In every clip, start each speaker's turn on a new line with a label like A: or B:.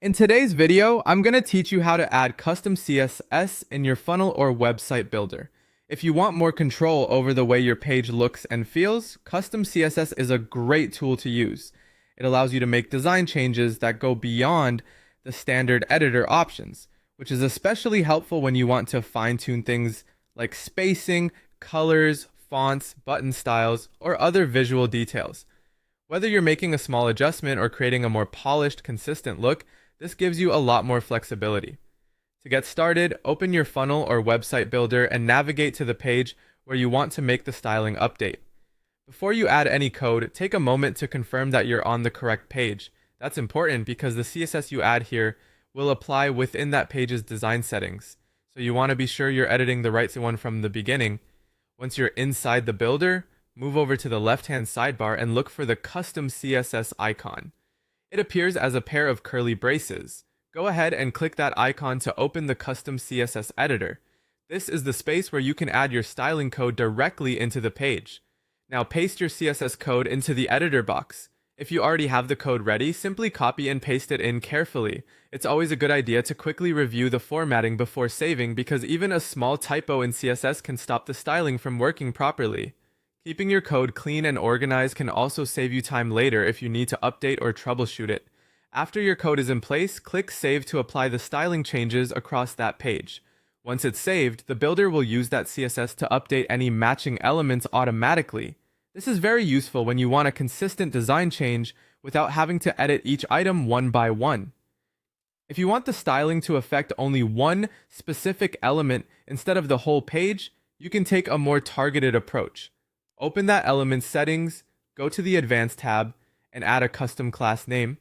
A: In today's video, I'm going to teach you how to add custom CSS in your funnel or website builder. If you want more control over the way your page looks and feels, custom CSS is a great tool to use. It allows you to make design changes that go beyond the standard editor options, which is especially helpful when you want to fine-tune things like spacing, colors, fonts, button styles, or other visual details. Whether you're making a small adjustment or creating a more polished, consistent look, this gives you a lot more flexibility. To get started, open your funnel or website builder and navigate to the page where you want to make the styling update. Before you add any code, take a moment to confirm that you're on the correct page. That's important because the CSS you add here will apply within that page's design settings. So you want to be sure you're editing the right one from the beginning. Once you're inside the builder, move over to the left-hand sidebar and look for the custom CSS icon. It appears as a pair of curly braces. Go ahead and click that icon to open the custom CSS editor. This is the space where you can add your styling code directly into the page. Now paste your CSS code into the editor box. If you already have the code ready, simply copy and paste it in carefully. It's always a good idea to quickly review the formatting before saving because even a small typo in CSS can stop the styling from working properly. Keeping your code clean and organized can also save you time later if you need to update or troubleshoot it. After your code is in place, click Save to apply the styling changes across that page. Once it's saved, the builder will use that CSS to update any matching elements automatically. This is very useful when you want a consistent design change without having to edit each item one by one. If you want the styling to affect only one specific element instead of the whole page, you can take a more targeted approach. Open that element's settings, go to the Advanced tab, and add a custom class name.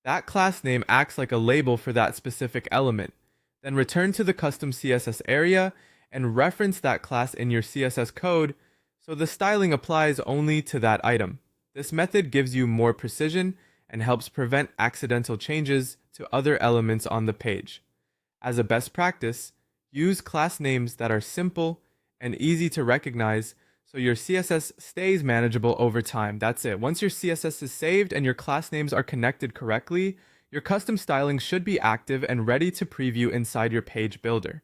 A: That class name acts like a label for that specific element. Then return to the custom CSS area and reference that class in your CSS code so the styling applies only to that item. This method gives you more precision and helps prevent accidental changes to other elements on the page. As a best practice, use class names that are simple and easy to recognize so your CSS stays manageable over time. That's it. Once your CSS is saved and your class names are connected correctly, your custom styling should be active and ready to preview inside your page builder.